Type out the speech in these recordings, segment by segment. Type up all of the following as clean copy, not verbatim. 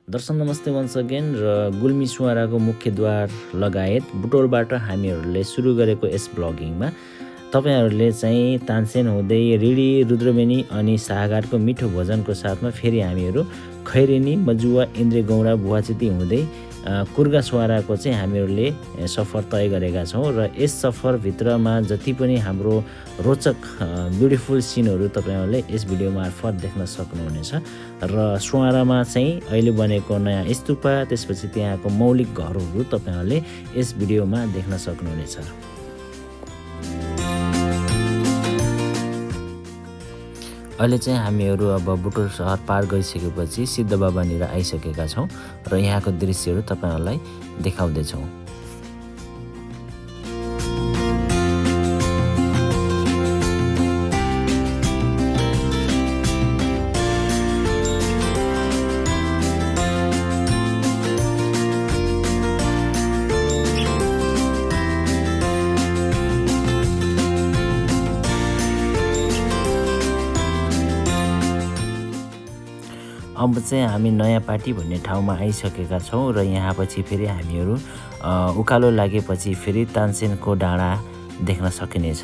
दर्शक नमस्ते once again र गुल्मी सुवाराको मुख्यद्वार लगायत बुटोलबाट हामीहरूले सुरु गरेको यस ब्लगिङमा तपाईहरूले चाहिँ तानसेन हुँदै रिडी रुद्रबेनी अनि सागारको मिठो भोजनको साथमा फेरि हामीहरू खैरेनी मजुवा इन्द्रेगौडा बुवाचिती हुँदै कुर्गा सुवाराको चाहिँ हामीहरूले सफर तय गरेका छौँ र यस सफरभित्रमा जति पनि हाम्रो रोचक ब्युटिफुल सिनहरू तपाईँहरूले यस भिडियो मार्फत देख्न सक्नुहुनेछ र सुवारामा चाहिँ अहिले बनेको नयाँ स्तूपा त्यसपछि त्यहाँको मौलिक घरहरू तपाईँहरूले यस भिडियोमा देख्न सक्नुहुनेछ। अहिले चाहिँ हामीहरू अब बुटोल सहर पार गरिसकेपछि सिद्धबाबानिर आइसकेका छौँ र यहाँको दृश्यहरू तपाईँहरूलाई देखाउँदैछौँ। अब चाहिँ हामी नयाँ पाटी भन्ने ठाउँमा आइसकेका छौँ र यहाँ पछि फेरि हामीहरू उकालो लागेपछि फेरि तानसेनको डाँडा देख्न सकिनेछ।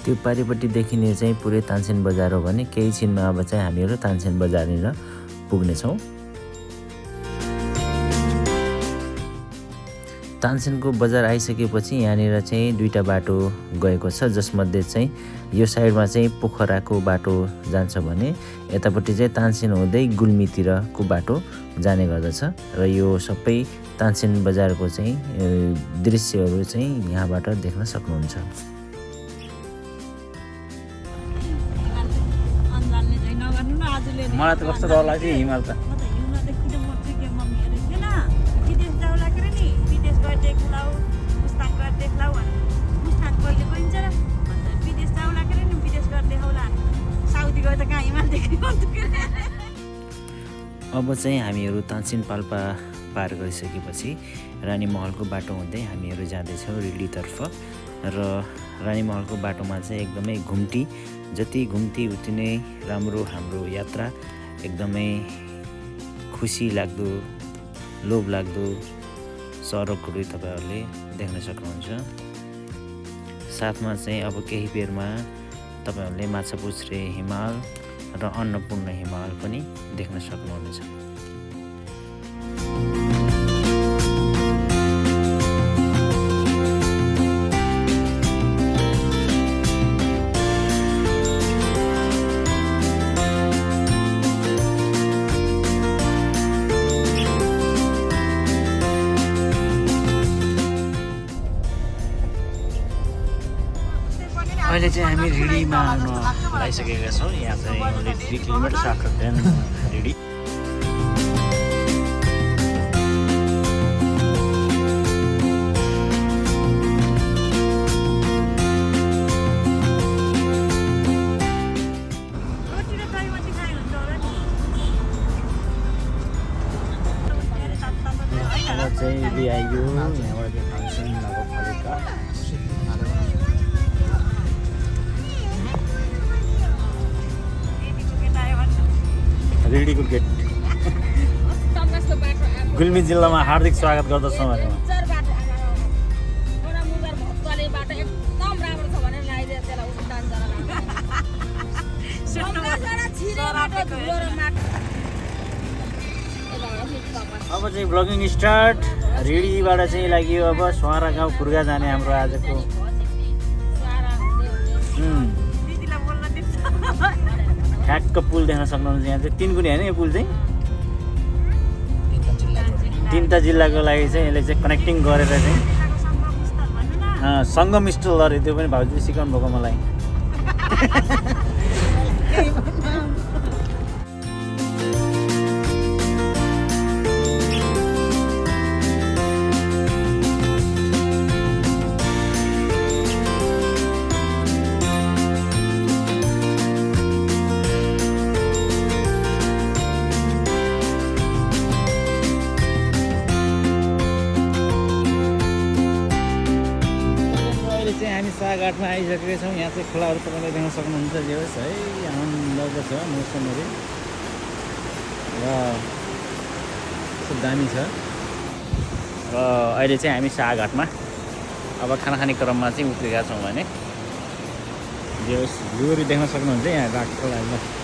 त्यो पारिपट्टि देखिने चाहिँ पुरै तानसेन बजार हो भने केही छिनमा अब चाहिँ हामीहरू तानसेन बजारनिर पुग्नेछौँ। तानसेनको बजार आइसकेपछि यहाँनिर चाहिँ दुईटा बाटो गएको छ, जसमध्ये चाहिँ यो साइडमा चाहिँ पोखराको बाटो जान्छ भने यतापट्टि चाहिँ तानसेन हुँदै गुल्मीतिरको बाटो जाने गर्दछ र यो सबै तानसेन बजारको चाहिँ दृश्यहरू चाहिँ यहाँबाट देख्न सक्नुहुन्छ। मलाई त कस्तो डर लाग्छ हिमाल त। अब चाहिँ हामीहरू तानसेन पाल्पा पार गरिसकेपछि रानी महलको बाटो हुँदै हामीहरू जाँदैछौँ रिलीतर्फ र रानी महलको बाटोमा चाहिँ एकदमै घुम्ती, जति घुम्ती उति नै राम्रो हाम्रो यात्रा। एकदमै खुसी लाग्दो लोभ लाग्दो सडकहरू तपाईँहरूले देख्न सक्नुहुन्छ। साथमा चाहिँ अब केही बेरमा तपाईँहरूले माछापुच्छ्रे हिमाल र अन्नपूर्ण हिमाल पनि देख्न सक्नुहुनेछ। अहिले चाहिँ हामी रिडीमा आइसकेका छौँ। यहाँ चाहिँ only 3 kilometre after then Ridi. चाहिँ ल्याइयो यहाँबाट चाहिँ तानसेन नगरपालिका रेडीको गेट गुल्मी जिल्लामा हार्दिक स्वागत गर्दछौँ। अब चाहिँ ब्लगिङ स्टार्ट। रेडीबाट चाहिँ लाग्यो अब सुवारा गाउँ कुर्गा जाने हाम्रो आजको ठ्याक्क पुल देख्न सक्नुहुन्छ। यहाँ चाहिँ तिनकुने होइन, यो पुल चाहिँ तिनवटा जिल्लाको लागि चाहिँ यसले चाहिँ कनेक्टिङ गरेर चाहिँ सङ्गम स्थल अरे, त्यो पनि भाउजूले सिकाउनु भएको मलाई। साघाटमा आइसकेका छौँ। यहाँ चाहिँ खोलाहरू तपाईँले देख्न सक्नुहुन्छ। जे होस् है, आनन्दको छ मौसमहरू र दामी छ। र अहिले चाहिँ हामी साघाटमा अब खाना खाने क्रममा चाहिँ उत्रेका छौँ भने जे होस् भ्यूहरू देख्न सक्नुहुन्छ यहाँ खोलाको।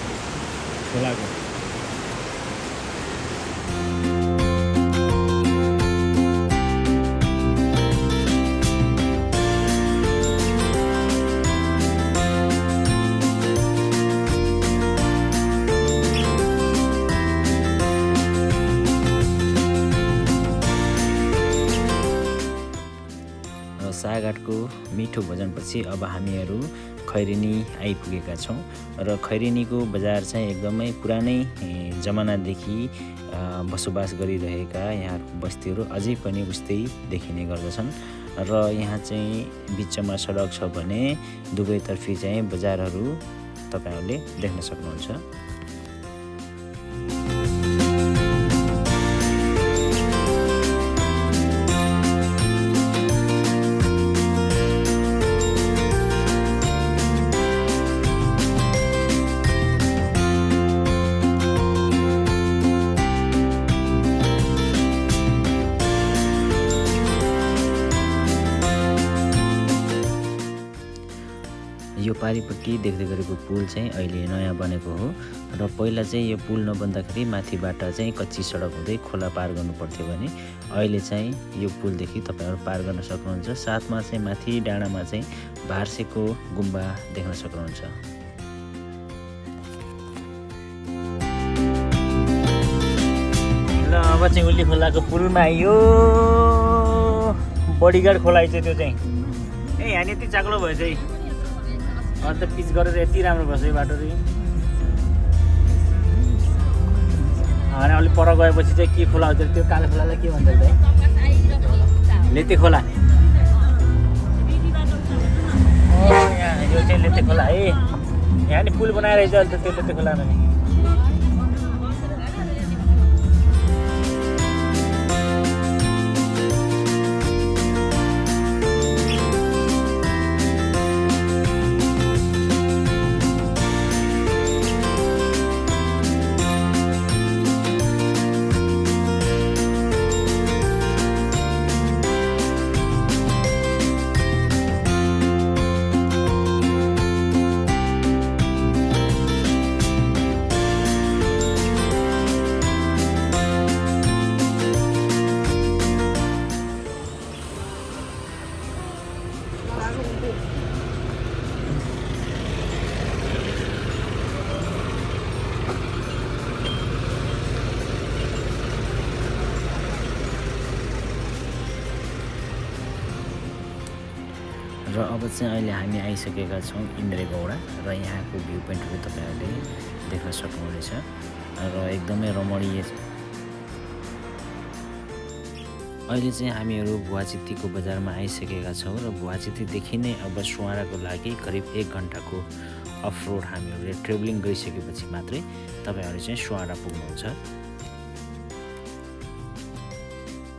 साघाटको मिठो भोजनपछि अब हामीहरू खैरेनी आइपुगेका छौँ र खैरेनीको बजार चाहिँ एकदमै पुरानै जमानादेखि बसोबास गरिरहेका यहाँको बस्तीहरू अझै पनि उस्तै देखिने गर्दछन्। र यहाँ चाहिँ बिचमा सडक छ भने दुवैतर्फी चाहिँ बजारहरू तपाईँहरूले देख्न सक्नुहुन्छ। यो पारिपट्टि देख्दै गरेको पुल चाहिँ अहिले नयाँ बनेको हो र पहिला चाहिँ यो पुल नबन्दाखेरि माथिबाट चाहिँ कच्ची सडक हुँदै खोला पार गर्नु पर्थ्यो भने अहिले चाहिँ यो पुलदेखि तपाईँहरू पार गर्न सक्नुहुन्छ। साथमा चाहिँ माथि डाँडामा चाहिँ भार्सेको गुम्बा देख्न सक्नुहुन्छ। र अब चाहिँ उल्ली खोलाको पुलमा आइयो। बडीगार्ड खोला चाहिँ त्यो चाहिँ यहाँ यति चाक्लो भयो चाहिँ अन्त पिच गरेर यति राम्रो भएछ यो बाटो चाहिँ। अनि अलिक पर गएपछि चाहिँ के खोला हुन्छ त्यो कालो खोलालाई के भन्छ त? लेते खोला। यहाँ यो चाहिँ लेते खोला है। यहाँ नि पुल बनाएर अहिले त त्यो लेते खोलामा नि। र अब चाहिँ अहिले हामी आइसकेका छौँ इन्द्रेगौडा र यहाँको भ्यू पोइन्टहरू तपाईँहरूले देख्न सक्नुहुनेछ र एकदमै रमणीय छ। अहिले चाहिँ हामीहरू भुवाचित्तीको बजारमा आइसकेका छौँ र भुवाचित्तीदेखि नै अब सुवाराको लागि करिब 1 घन्टाको अफ रोड हामीहरूले ट्रेभलिङ गरिसकेपछि मात्रै तपाईँहरू चाहिँ सुवारा पुग्नुहुन्छ।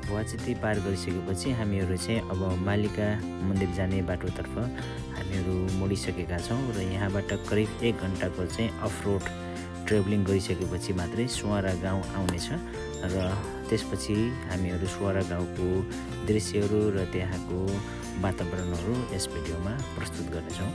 भुवाचित्ती पार गरिसकेपछि हामीहरू चाहिँ अब मालिका मन्दिर जाने बाटोतर्फ हामीहरू मोडिसकेका छौँ र यहाँबाट करिब 1 घन्टाको चाहिँ अफ रोड ट्रेभलिङ गरिसकेपछि मात्रै सुवारा गाउँ आउनेछ र त्यसपछि हामीहरू सुवारा गाउँको दृश्यहरू र त्यहाँको वातावरणहरू यस भिडियोमा प्रस्तुत गर्नेछौँ।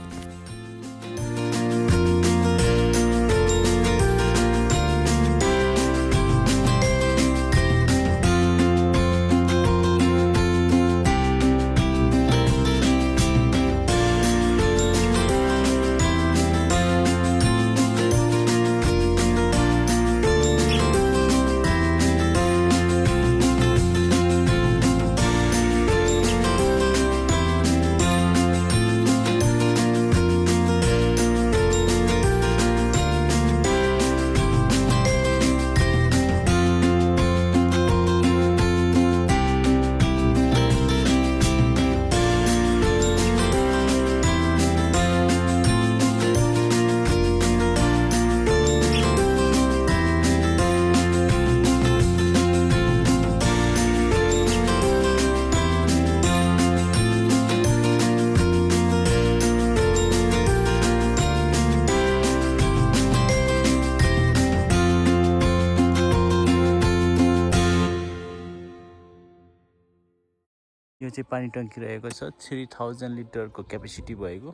चाहिँ पानी टङ्की रहेको छ 3000 लिटरको क्यापेसिटी भएको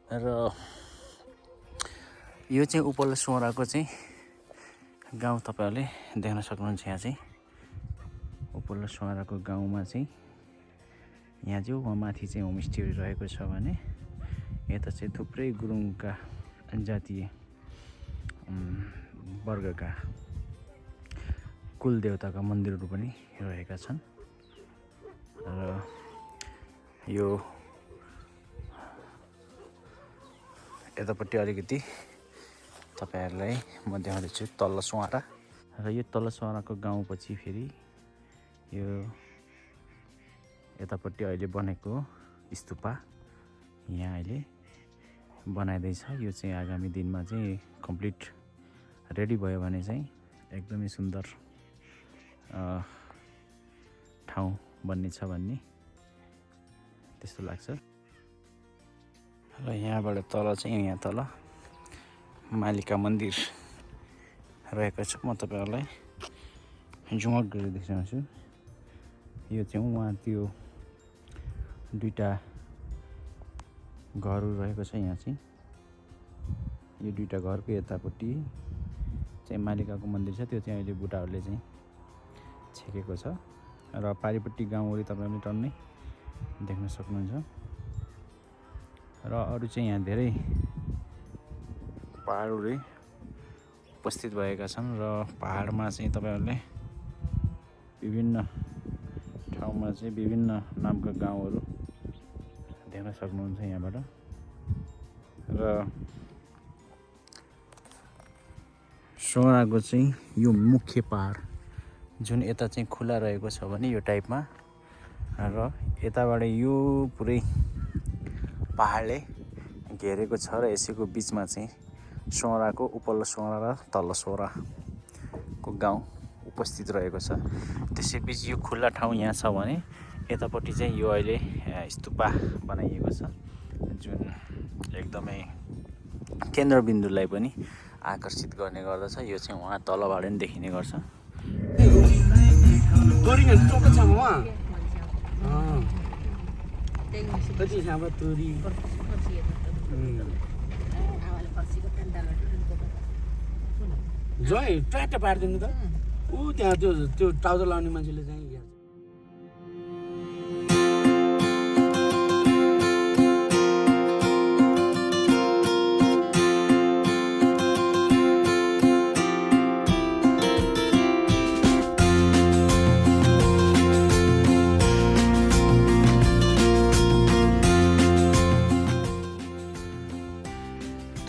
र यो चाहिँ उपल्लो सोराको चाहिँ गाउँ तपाईहरुले देख्न सक्नुहुन्छ। यहाँ चाहिँ उपल्लो सोराको गाउँमा चाहिँ यहाँ जो माथि चाहिँ होमस्टेहरू रहेको छ भने यता चाहिँ थुप्रै गुरुङका जातीय वर्गका कुल देवताका मन्दिरहरू पनि रहेका छन् र यो यतापट्टि अलिकति तपाईहरुलाई म देखाउँदैछु तल्लो सोरा र यो तल्लो सोराको गाउँपछि फेरि यो यतापट्टि अहिले बनेको स्तूपा यहाँ अहिले बनाइदैछ। यो चाहिँ आगामी दिनमा चाहिँ कम्प्लिट रेडी भयो भने चाहिँ एकदमै सुन्दर ठाउँ बन्ने छ भन्ने त्यस्तो लाग्छ। र यहाँबाट तल चाहिँ यहाँ तल मालिका मन्दिर रहेको छ। म तपाईहरुलाई झुमक गरेर देखाउँछु। यो चाहिँ उहाँ त्यो दुईटा घरहरू रहेको छ। यहाँ चाहिँ यो दुईटा घरको यतापट्टि चाहिँ मालिकाको मन्दिर छ। त्यो चाहिँ अहिले बुढाहरूले चाहिँ छेकेको छ र पारिपट्टि गाउँहरू तपाईहरुले टन्नै देख्न सक्नुहुन्छ। र अरु चाहिँ यहाँ धेरै पहाडहरू उपस्थित भएका छन् र पहाडमा चाहिँ तपाईहरुले विभिन्न ठाउँमा चाहिँ विभिन्न नामका गाउँहरू देख्न सक्नुहुन्छ यहाँबाट। र सोराको चाहिँ यो मुख्य पहाड जुन यता चाहिँ खुला रहेको छ भने यो टाइपमा र यताबाट यो पुरै पहाडले घेरेको छ र यसैको बीचमा चाहिँ सोराको उपल्लो सोरा र तल्लो सोराको गाउँ उपस्थित रहेको छ। त्यसैबीच यो खुल्ला ठाउँ यहाँ छ भने यतापट्टि चाहिँ यो अहिले स्तूपा बनाइएको छ जुन एकदमै केन्द्रबिन्दुलाई पनि आकर्षित गर्ने गर्दछ। यो चाहिँ वहाँ तलबाट पनि देखिने गर्छ। जोइ ट्र्याक्ट पार्दिनु त ऊ त्यहाँ त्यो टाउजर लाउने मान्छेले चाहिँ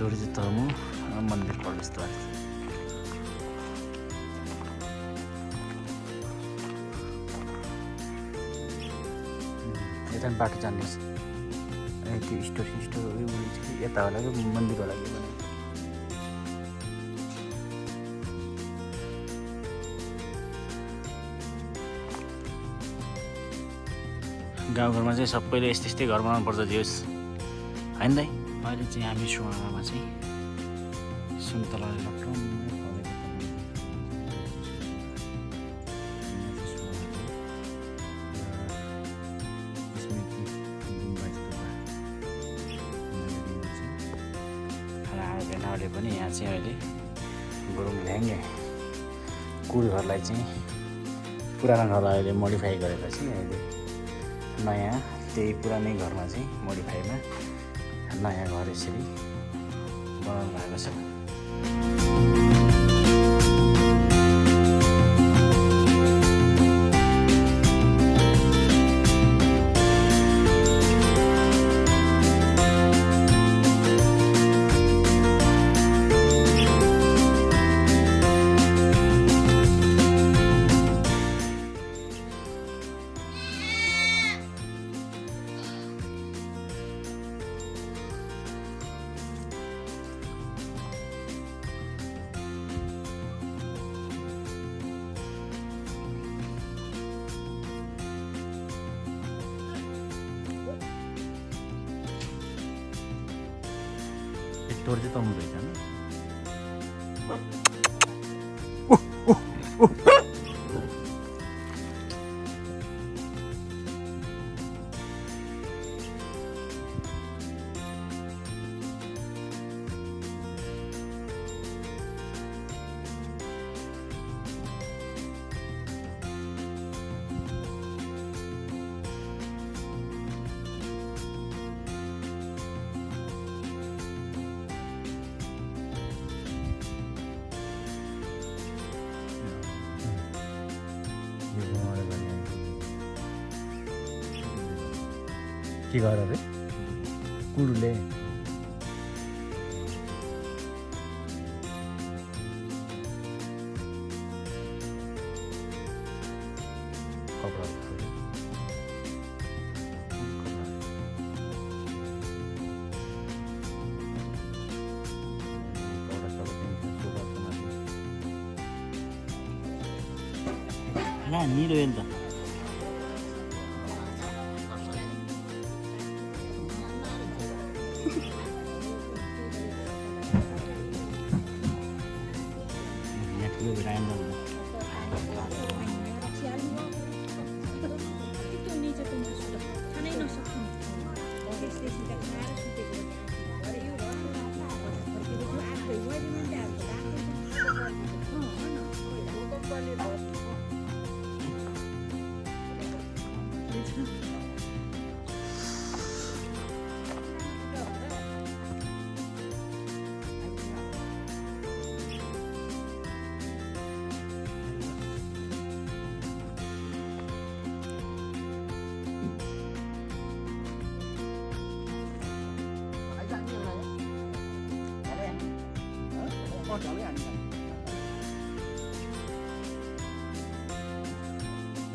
तोर्जितमु मन्दिर प्रवेशद्वार। यता बाटो जान्दैछ। त्यो स्टोर यता होला कि मन्दिर होला कि भने गाउँघरमा चाहिँ सबैले यस्तै घर बनाउनु पर्छ दियोस् हैन दाइ। अहिले चाहिँ हामी सोरामा चाहिँ सुन्तलाले लट्टम्मै फलेको भेनाहरूले पनि यहाँ चाहिँ अहिले गुरुङ ल्याङ्गे कुल घरलाई चाहिँ पुरानो घरलाई अहिले मोडिफाई गरेर चाहिँ अहिले नयाँ त्यही पुरानै घरमा चाहिँ मोडिफाईमा नयाँ घर यसरी बनाउनु भएको छ। तोर्जे तमु रहेछ नि। के गर रे कुडुले ला निलो हेर्नु त यहाँ ठुलो भेटाएन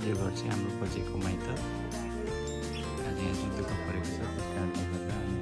यो घर चाहिँ हाम्रो बजेको माइत आज यहाँ चाहिँ दुःख परेको छ त्यस कारणले गर्दा हामी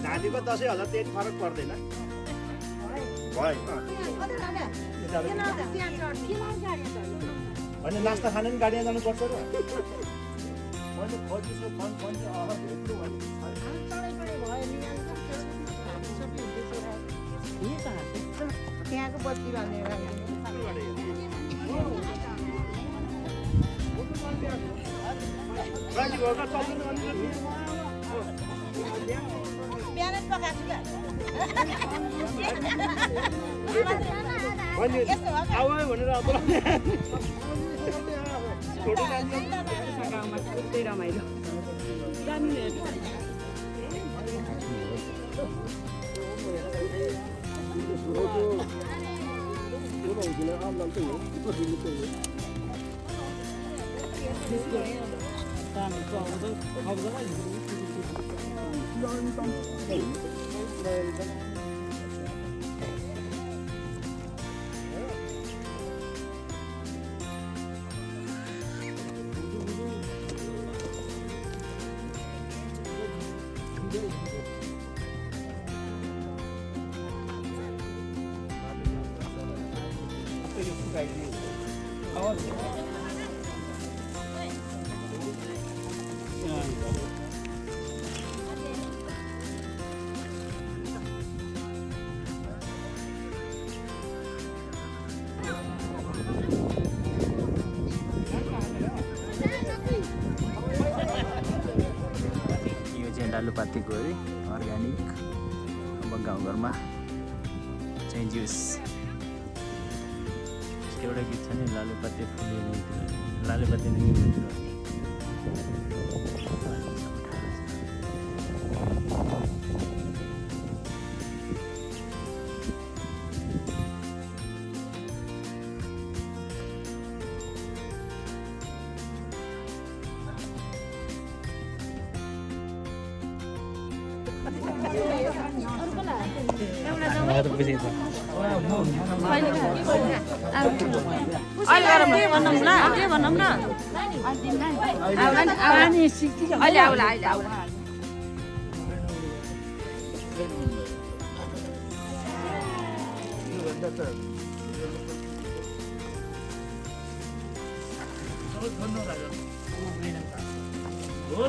नानीको 10,000 त्यति फरक पर्दैन होइन नास्ता खाने पनि गाडीमा जानुपर्छ र मैले खोजिसो फन भेट्नु त्यहाँको बत्ती बाल्ने बिहानै पकाएको छु रमाइलो यो चाहिँ लालुपातेको अरे अर्ग्यानिक अब गाउँघरमा चाहिँ जुस एउटा गीत छ नि लालुपाते फुले लालुपाते हो